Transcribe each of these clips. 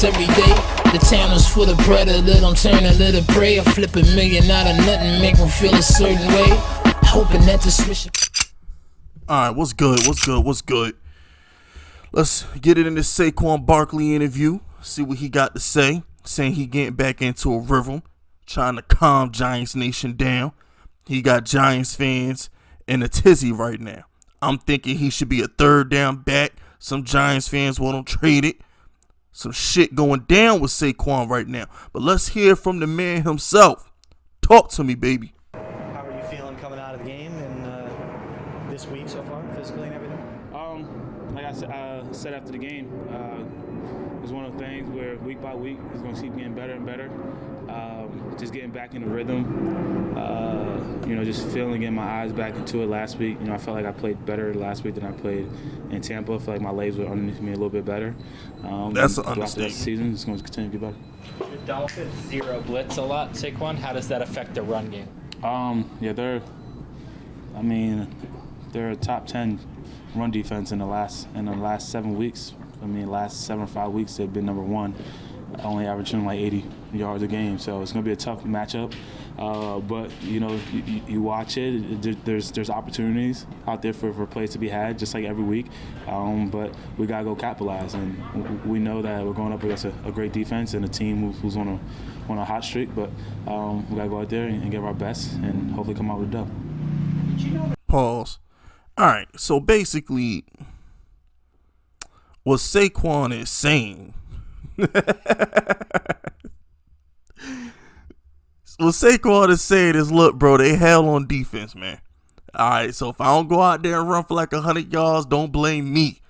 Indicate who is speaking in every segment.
Speaker 1: practice every day. The town is full of predator, don't turn a little prey. I flip $1 million out of nothing, make them feel a certain way. Hoping that the switch.
Speaker 2: Alright, what's good? Let's get it in this Saquon Barkley interview. See what he got to say. Saying he getting back into a rhythm, trying to calm Giants Nation down. He got Giants fans in a tizzy right now. I'm thinking he should be a third down back. Some Giants fans want him traded. Some shit going down with Saquon right now. But let's hear from the man himself. Talk to me, baby.
Speaker 3: How are you feeling coming out of the game and this week so far, physically and everything?
Speaker 4: Like I said after the game, it's one of the things where week by week it's going to keep getting better and better. Just getting back in the rhythm. Just getting my eyes back into it last week. I felt like I played better last week than I played in Tampa. I felt like my legs were underneath me a little bit better.
Speaker 2: That's an
Speaker 4: understatement.
Speaker 2: understatement.
Speaker 4: The season it's going to continue to get better.
Speaker 5: The Dolphins zero blitz a lot, Saquon. How does that affect the run game?
Speaker 4: They're a top 10 run defense in the last 7 weeks. Last 7 or 5 weeks they've been number one, only averaging like 80 yards a game. So it's going to be a tough matchup. But you watch it. There's opportunities out there for plays to be had, just like every week. But we gotta go capitalize, and we know that we're going up against a great defense and a team who's on a hot streak. But we gotta go out there and give our best, and hopefully come out with a dub.
Speaker 2: Pause. All right. So basically, what Saquon is saying. What Saquon is saying is, look, bro, they hell on defense, man. All right, so if I don't go out there and run for like 100 yards, don't blame me.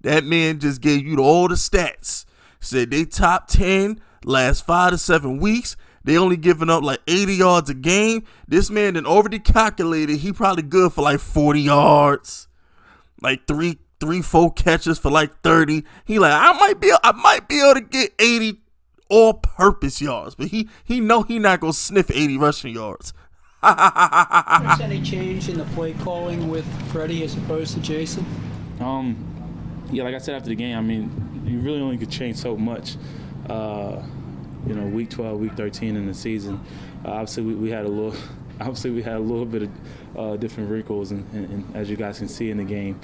Speaker 2: That man just gave you all the stats. Said they top 10 last 5 to 7 weeks. They only giving up like 80 yards a game. This man then already calculated he probably good for like 40 yards, like three, 4 catches for like 30. He like, I might be able to get 80 all-purpose yards, but he know he not gonna sniff 80 rushing yards.
Speaker 6: Any change in the play calling with Freddie as opposed to Jason?
Speaker 4: Like I said after the game, you really only could change so much. Week 12, week 13 in the season. Obviously, we had a little bit of different wrinkles, and as you guys can see in the game.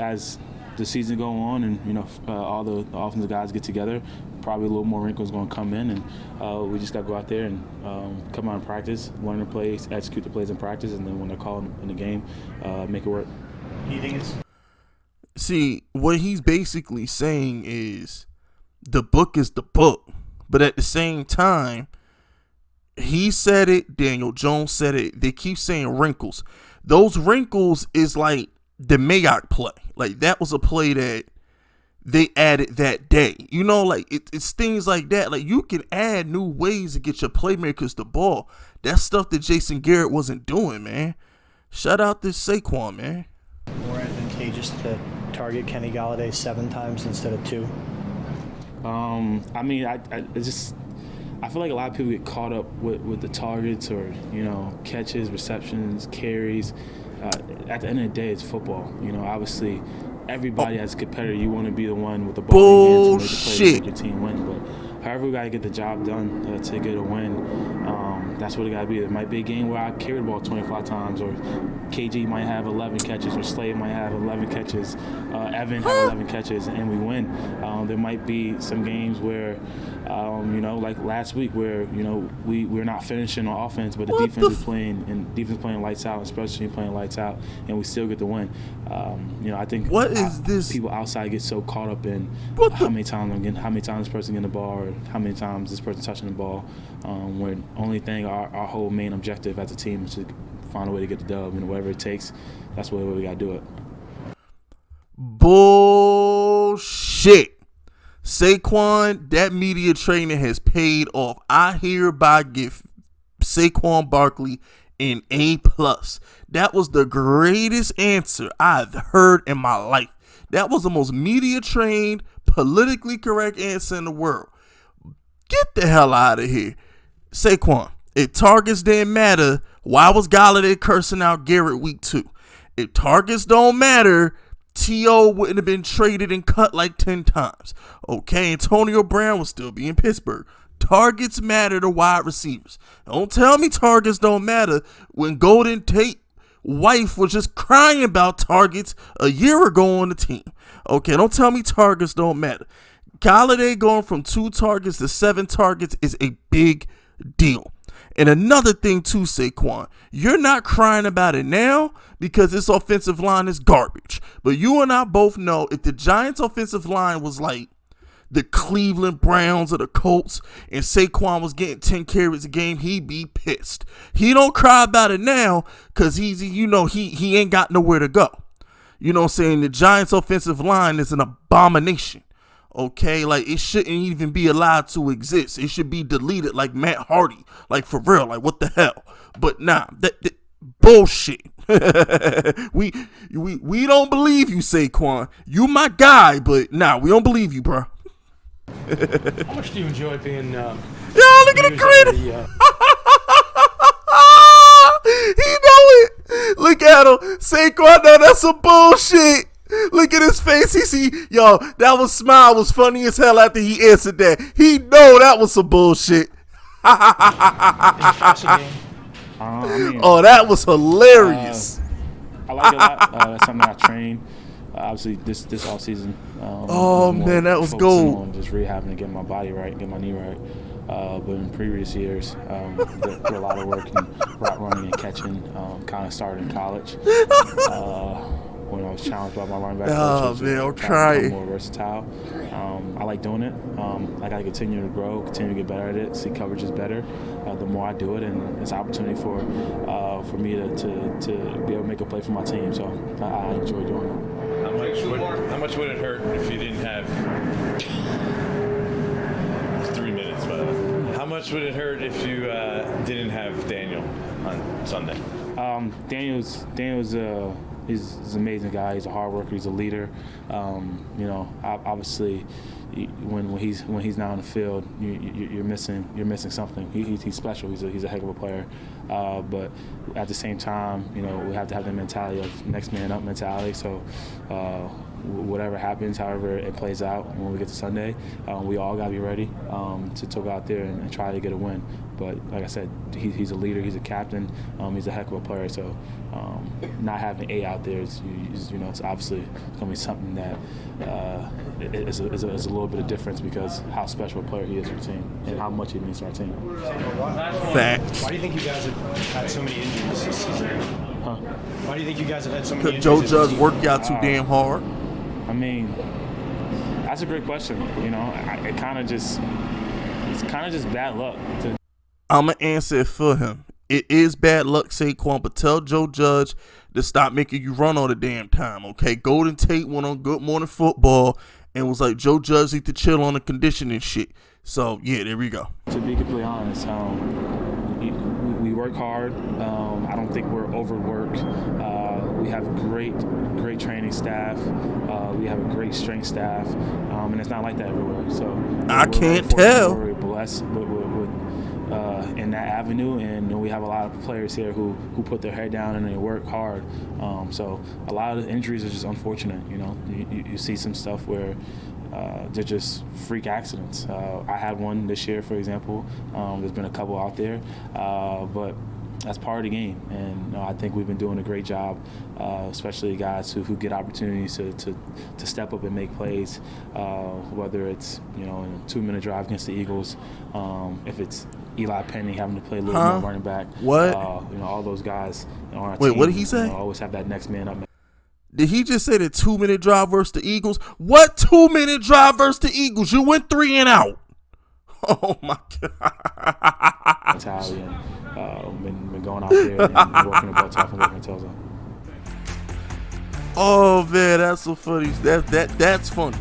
Speaker 4: As the season go on and all the offensive guys get together, probably a little more wrinkles going to come in, and we just got to go out there and come out and practice, learn the plays, execute the plays in practice, and then when they're called in the game, make it work.
Speaker 3: Do you think it's...
Speaker 2: See, what he's basically saying is the book is the book, but at the same time, he said it, Daniel Jones said it, they keep saying wrinkles. Those wrinkles is like the Mayock play. Like, that was a play that they added that day. It's things like that. Like, you can add new ways to get your playmakers the ball. That's stuff that Jason Garrett wasn't doing, man. Shout out this Saquon, man.
Speaker 3: More advantageous to target Kenny Galladay 7 times instead of 2?
Speaker 4: I feel like a lot of people get caught up with the targets or, catches, receptions, carries. At the end of the day, it's football. Obviously, everybody as a competitor, you want to be the one with the ball in your hands to make the play to make your team win. But however we got to get the job done to get a win, that's what it got to be. It might be a game where I carry the ball 25 times, or KG might have 11 catches, or Slade might have 11 catches, Evan have 11 catches, and we win. There might be some games where, like last week, where we're not finishing on offense, but the defense is playing lights out, especially playing lights out, and we still get the win. I think people outside get so caught up in how many times this person getting the ball, or how many times this person touching the ball. When only thing our whole main objective as a team is to find a way to get the dub, whatever it takes, that's the way we gotta do it.
Speaker 2: Bullshit. Saquon, that media training has paid off. I hereby give Saquon Barkley an A+. That was the greatest answer I've heard in my life. That was the most media trained, politically correct answer in the world. Get the hell out of here. Saquon, if targets didn't matter, why was Galladay cursing out Garrett week 2? If targets don't matter, T.O. wouldn't have been traded and cut like 10 times. Okay, Antonio Brown will still be in Pittsburgh. Targets matter to wide receivers. Don't tell me targets don't matter when Golden Tate wife was just crying about targets a year ago on the team. Okay, don't tell me targets don't matter. Galladay going from 2 targets to 7 targets is a big deal. And another thing too, Saquon, you're not crying about it now because this offensive line is garbage. But you and I both know if the Giants' offensive line was like the Cleveland Browns or the Colts and Saquon was getting 10 carries a game, he'd be pissed. He don't cry about it now because he ain't got nowhere to go. You know what I'm saying? The Giants' offensive line is an abomination. Okay, like it shouldn't even be allowed to exist. It should be deleted like Matt Hardy. Like for real, like what the hell? But nah, that bullshit. we don't believe you, Saquon. You my guy, but nah, we don't believe you, bro.
Speaker 7: How much do you enjoy being?
Speaker 2: Yeah, look at the grin. He know it. Look at him, Saquon. No, that's some bullshit. Look at his face. Yo, that smile was funny as hell after he answered that. He know that was some bullshit. Oh, that was hilarious.
Speaker 4: I like it a lot. That's something I train. Obviously, this offseason.
Speaker 2: Man, that was gold.
Speaker 4: On just rehabbing and getting my body right, getting my knee right. But in previous years, did a lot of work in route running and catching. Kind of started in college. When I was challenged by my linebacker coach,
Speaker 2: I'm crying.
Speaker 4: More versatile. I like doing it. I got to continue to grow, continue to get better at it, see coverages better. The more I do it, and it's an opportunity for me to be able to make a play for my team. So I enjoy doing it.
Speaker 8: How much would it hurt if you didn't have? It's 3 minutes, by the way. How much would it hurt if you didn't have Daniel on Sunday?
Speaker 4: Daniel's he's an amazing guy. He's a hard worker. He's a leader. Obviously, when he's not on the field, you're missing something. He's special. He's a heck of a player. But at the same time, we have to have the mentality of next man up mentality. So whatever happens, however it plays out, when we get to Sunday, we all got to be ready to go out there and try to get a win. But like I said, he's a leader. He's a captain. He's a heck of a player. So not having A out there is it's obviously going to be something that is a little bit of difference because how special a player he is for the team and how much he means to our team.
Speaker 2: Facts.
Speaker 3: Why do you think you guys have had so many injuries this season?
Speaker 4: Huh?
Speaker 3: Why do you think you guys have had so many injuries?
Speaker 2: Joe Judge worked out too damn hard.
Speaker 4: I mean, that's a great question. It's kind of just bad luck.
Speaker 2: I'm going to answer it for him. It is bad luck, Saquon, but tell Joe Judge to stop making you run all the damn time, okay? Golden Tate went on Good Morning Football and was like, Joe Judge need to chill on the conditioning shit. So, yeah, there we go.
Speaker 4: To be completely honest, we work hard. I don't think we're overworked. We have great training staff. We have a great strength staff, and it's not like that everywhere. So
Speaker 2: I can't tell.
Speaker 4: We're blessed in that avenue, and we have a lot of players here who put their head down and they work hard. So a lot of the injuries are just unfortunate. You see some stuff where they're just freak accidents. I had one this year, for example. There's been a couple out there, but that's part of the game, and I think we've been doing a great job, especially guys who get opportunities to step up and make plays, whether it's in a 2-minute drive against the Eagles, if it's Eli Penny having to play a little more running back.
Speaker 2: What?
Speaker 4: All those guys on our
Speaker 2: Wait,
Speaker 4: team,
Speaker 2: what did he say?
Speaker 4: Always have that next man up.
Speaker 2: Did he just say the 2-minute drive versus the Eagles? What 2-minute drive versus the Eagles? You went 3 and out. Oh my God.
Speaker 4: Italian. Been going out there and working the butt off and working the toes off.
Speaker 2: Oh man, that's so funny. That's funny.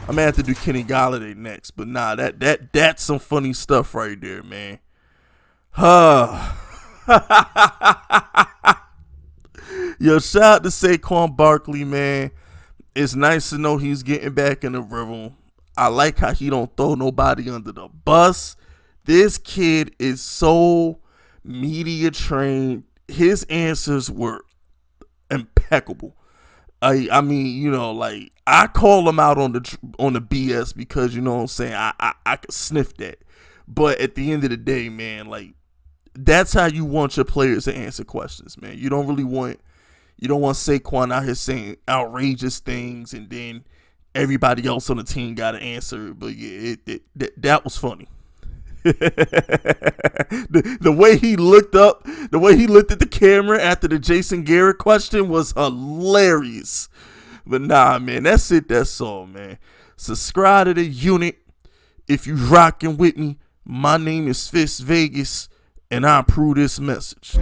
Speaker 2: I'm gonna have to do Kenny Galladay next, but nah, that's some funny stuff right there, man. Yo, shout out to Saquon Barkley, man. It's nice to know he's getting back in the rhythm. I like how he don't throw nobody under the bus. This kid is so media trained. His answers were impeccable. I mean, you know, like I call him out on the BS because you know what I'm saying. I can sniff that, but at the end of the day, man, like that's how you want your players to answer questions, man. You don't want Saquon out here saying outrageous things and then everybody else on the team got to answer it. But yeah, that was funny. the way he looked at the camera after the Jason Garrett question was hilarious. But nah, man, that's it. That's all, man. Subscribe to the unit if you rocking with me. My name is Fist Vegas, and I approve this message.